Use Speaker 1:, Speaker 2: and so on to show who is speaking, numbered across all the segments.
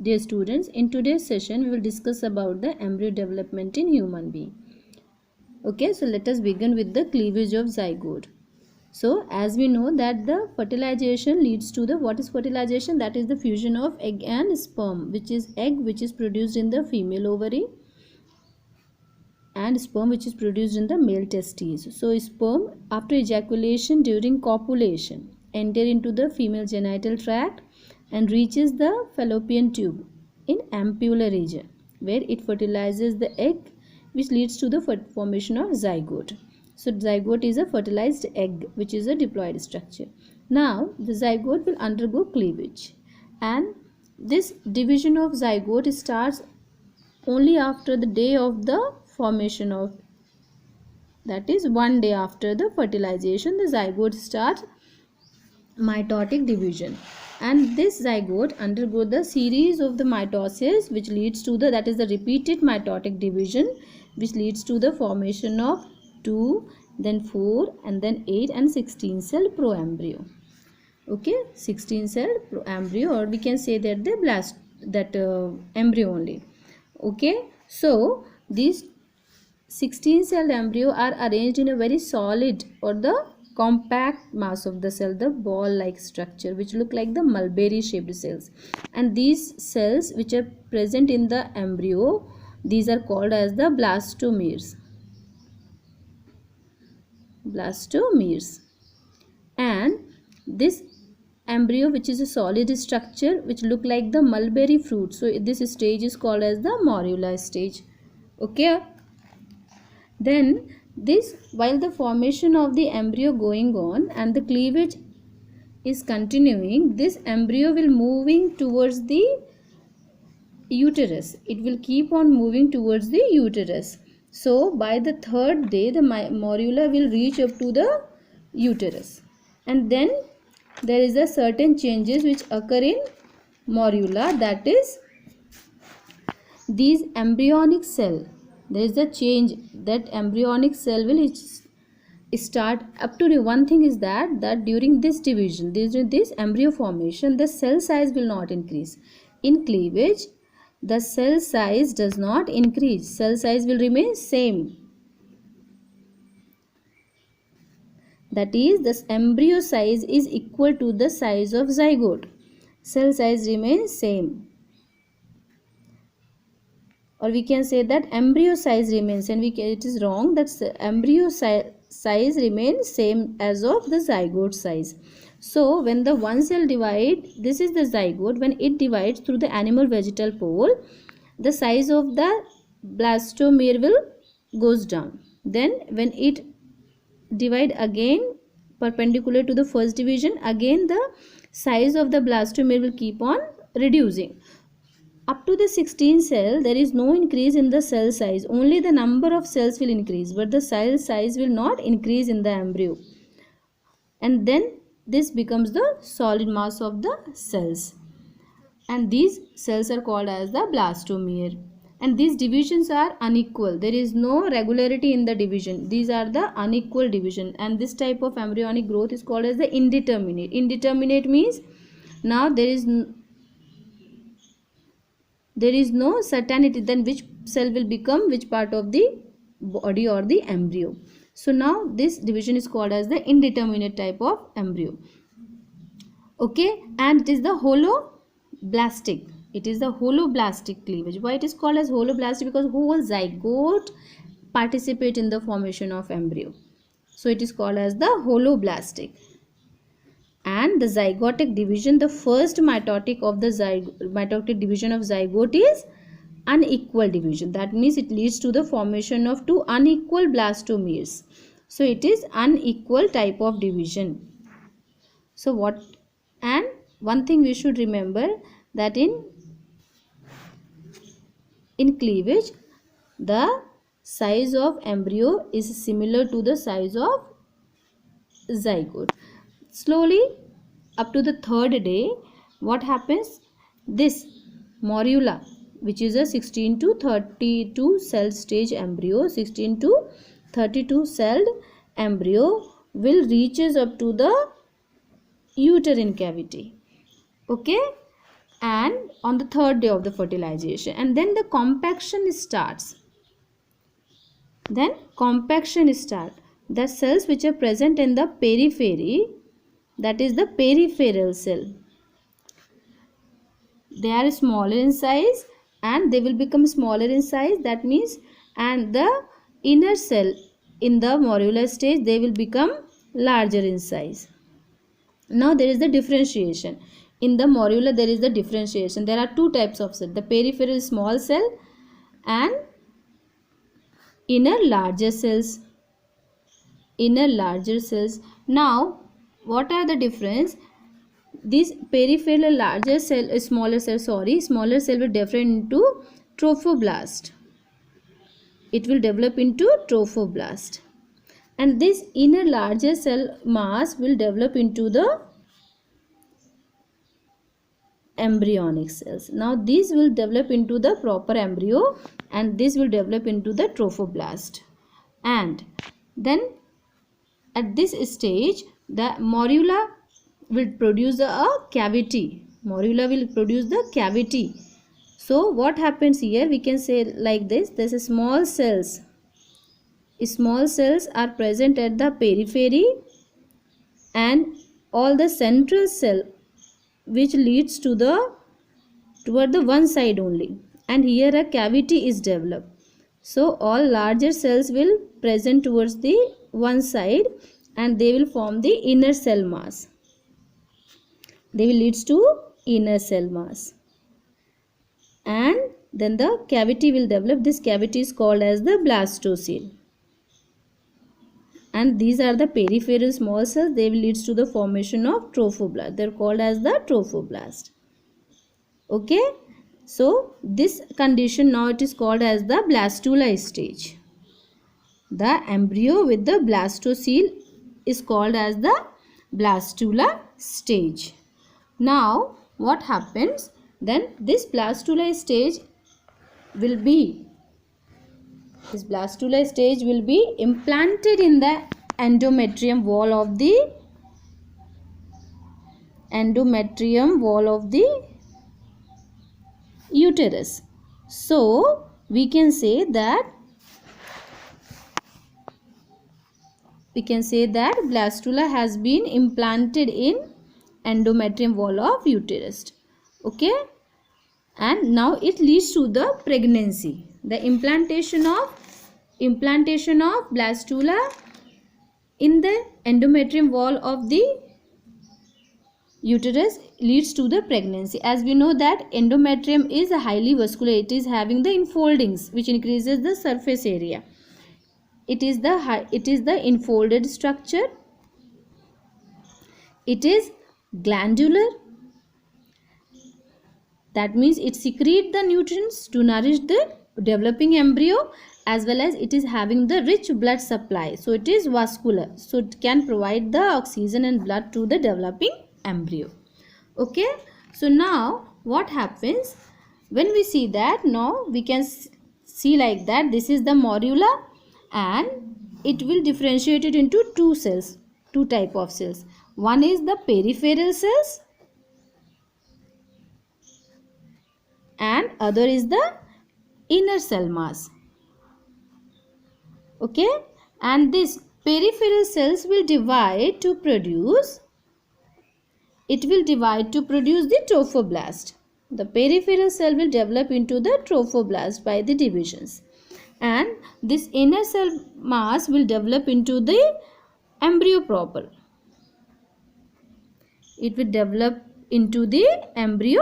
Speaker 1: Dear students, in today's session we will discuss about the embryo development in human being. Okay, so let us begin with the cleavage of zygote. So as we know that the fertilization leads to the, what is fertilization? That is the fusion of egg and sperm, which is egg which is produced in the female ovary and sperm which is produced in the male testes. So sperm after ejaculation during copulation enter into the female genital tract and reaches the fallopian tube in ampulla region, where it fertilizes the egg, which leads to the formation of zygote. So zygote is a fertilized egg which is a diploid structure. Now the zygote will undergo cleavage, and this division of zygote starts only after the day of the formation of, that is 1 day after the fertilization, the zygote starts mitotic division, and this zygote undergo the series of the mitosis which leads to the, that is the repeated mitotic division, which leads to the formation of 2, then 4, and then 8 and 16 cell proembryo. Okay, 16 cell proembryo, or we can say that the blast, that embryo only. Okay, so these 16 celled embryo are arranged in a very solid or the compact mass of the cell, the ball like structure which look like the mulberry shaped cells, and these cells which are present in the embryo, these are called as the blastomeres. And this embryo which is a solid structure which look like the mulberry fruit, so this stage is called as the morula stage. Okay, then this, while the formation of the embryo going on and the cleavage is continuing, this embryo will moving towards the uterus. It will keep on moving towards the uterus. So by the 3rd day the morula will reach up to the uterus, and then there is a certain changes which occur in morula, that is these embryonic cell, there is a change that embryonic cell will start up to the, one thing is that during this division, this embryo formation, the cell size will not increase. In cleavage the cell size does not increase, cell size will remain same, that is the embryo size is equal to the size of zygote, cell size remains same, or we can say that embryo size remains, and it is wrong, that embryo size remains same as of the zygote size. So when the one cell divide, this is the zygote, when it divides through the animal vegetal pole, the size of the blastomere will goes down. Then when it divide again perpendicular to the first division, again the size of the blastomere will keep on reducing. Up to the 16 cell, there is no increase in the cell size, only the number of cells will increase, but the cell size will not increase in the embryo, and then this becomes the solid mass of the cells, and these cells are called as the blastomere. And these divisions are unequal, there is no regularity in the division, these are the unequal division, and this type of embryonic growth is called as the indeterminate. Indeterminate means now there is no certainty then which cell will become which part of the body or the embryo. So now this division is called as the indeterminate type of embryo. Okay, and it is the holoblastic. It is the holoblastic cleavage. Why it is called as holoblastic? Because whole zygote participate in the formation of embryo, so it is called as the holoblastic. And the zygotic division, the first mitotic of the mitotic division of zygote is unequal division. That means it leads to the formation of 2 unequal blastomeres. So it is unequal type of division. So what, and one thing we should remember, that in cleavage the size of embryo is similar to the size of zygote. Slowly up to the 3rd day, what happens, this morula, which is a 16 to 32 cell stage embryo, 16 to 32 celled embryo will reaches up to the uterine cavity. Okay, and on the third day of the fertilization, and then the compaction starts. Then compaction start. The cells which are present in the periphery, that is the peripheral cell, they are smaller in size and they will become smaller in size. That means, and the inner cell in the morular stage, they will become larger in size. Now there is the differentiation. In the morula there is the differentiation. There are two types of cell, the peripheral small cell and inner larger cells. Inner larger cells. Now what are the difference? This peripheral larger cell, smaller cell will develop into trophoblast. It will develop into trophoblast. And this inner larger cell mass will develop into the embryonic cells. Now these will develop into the proper embryo and this will develop into the trophoblast. And then at this stage the morula will produce a cavity. Morula will produce the cavity. So what happens here, we can say like this, there is small cells. Small cells are present at the periphery and all the central cell which leads to the toward the one side only, and here a cavity is developed. So all larger cells will present towards the one side and they will form the inner cell mass. They will lead to inner cell mass, and then the cavity will develop. This cavity is called as the blastocele. And these are the peripheral small cells. They will lead to the formation of trophoblast. They are called as the trophoblast. Okay. So this condition now it is called as the blastula stage. The embryo with the blastocele is called as the blastula stage. Now what happens? Then this blastula stage will be implanted in the endometrium wall of the uterus. So we can say that blastula has been implanted in endometrium wall of uterus. Okay, and now it leads to the pregnancy. The implantation of blastula in the endometrium wall of the uterus leads to the pregnancy. As we know that endometrium is highly vascular. It is having the infoldings which increases the surface area. It is the infolded structure. It is glandular. That means it secretes the nutrients to nourish the developing embryo, as well as it is having the rich blood supply. So it is vascular. So it can provide the oxygen and blood to the developing embryo. Okay. So now what happens when we see that? Now we can see like that. This is the morula and it will differentiate it into two type of cells. One is the peripheral cells and other is the inner cell mass. Okay, and this peripheral cells will divide to produce the trophoblast. The peripheral cell will develop into the trophoblast by the divisions, and this inner cell mass will develop into the embryo proper. It will develop into the embryo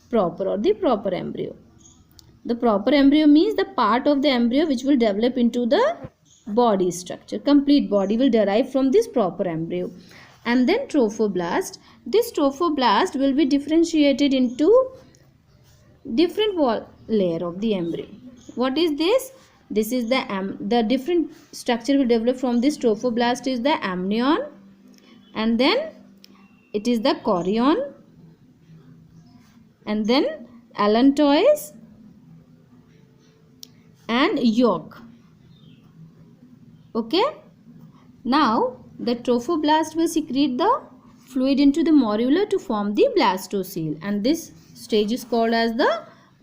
Speaker 1: proper or the proper embryo. The proper embryo means the part of the embryo which will develop into the body structure. Complete body will derive from this proper embryo. And then trophoblast. This trophoblast will be differentiated into different wall layer of the embryo. What is this? This is the different structure will develop from this trophoblast is the amnion, and then it is the chorion, and then allantois and yolk. Okay. Now the trophoblast will secrete the fluid into the morula to form the blastocele, and this stage is called as the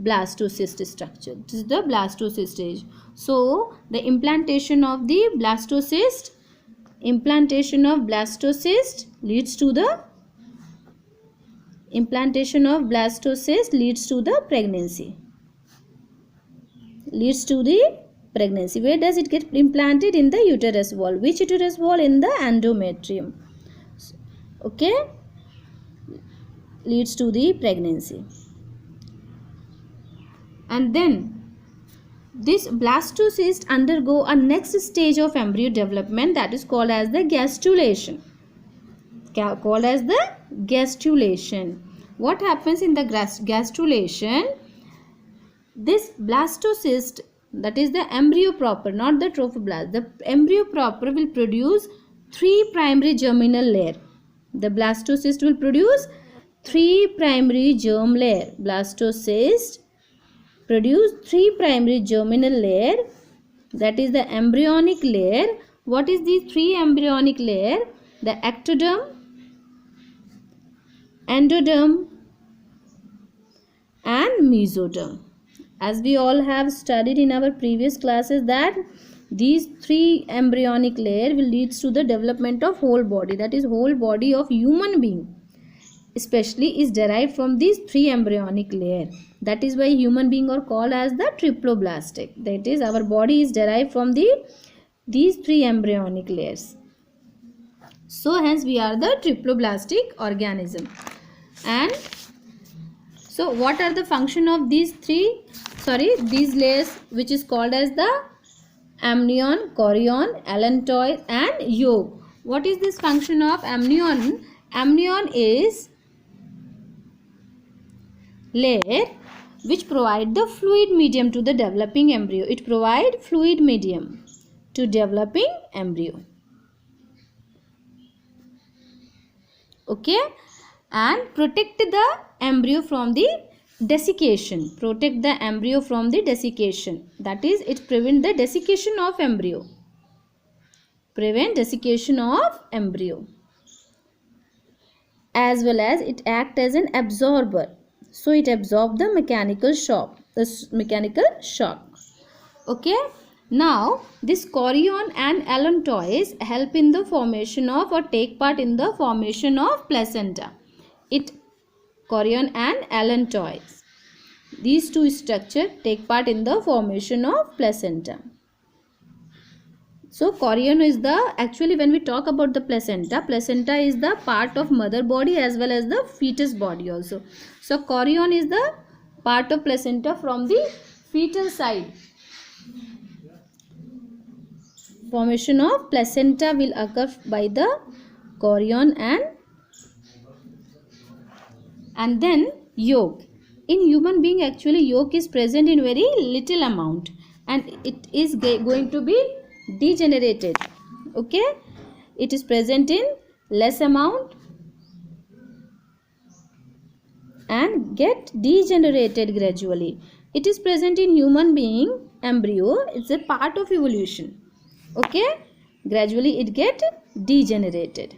Speaker 1: blastocyst structure. This is the blastocyst stage. So the implantation of blastocyst leads to the pregnancy. Where does it get implanted? In the uterus wall. Which uterus wall? In the endometrium. Okay, leads to the pregnancy. And then this blastocyst undergo a next stage of embryo development, that is called as the gastrulation. What happens in the gastrulation? This blastocyst, that is the embryo proper, not the trophoblast, the embryo proper will produce 3 primary germinal layer. The blastocyst will produce 3 primary germ layer. Blastocyst produce 3 primary germinal layer, that is the embryonic layer. What is these 3 embryonic layer? The ectoderm, endoderm and mesoderm. As we all have studied in our previous classes that these 3 embryonic layer will lead to the development of whole body, that is whole body of human being especially is derived from these 3 embryonic layer. That is why human being are called as the triploblastic. That is, our body is derived from these 3 embryonic layers. So hence we are the triploblastic organism. And so what are the function of these layers, which is called as the amnion, chorion, allantois and yolk? What is this function of amnion? Amnion is layer which provide the fluid medium to the developing embryo. It provide fluid medium to developing embryo. Okay, and protect the embryo from the desiccation. That is, it prevent the desiccation of embryo. As well as it act as an absorber. So it absorbs the mechanical shock. Okay. Now this chorion and allantois help in the formation of or take part in the formation of placenta. Chorion and allantois, these 2 structures take part in the formation of placenta. So chorion is actually when we talk about the placenta is the part of mother body as well as the fetus body also. So chorion is the part of placenta from the fetal side. Formation of placenta will occur by the chorion and then yolk. In human being actually yolk is present in very little amount and it is going to be degenerated. Okay, it is present in less amount and get degenerated gradually. It is present in human being embryo. It's a part of evolution. Okay, gradually it get degenerated.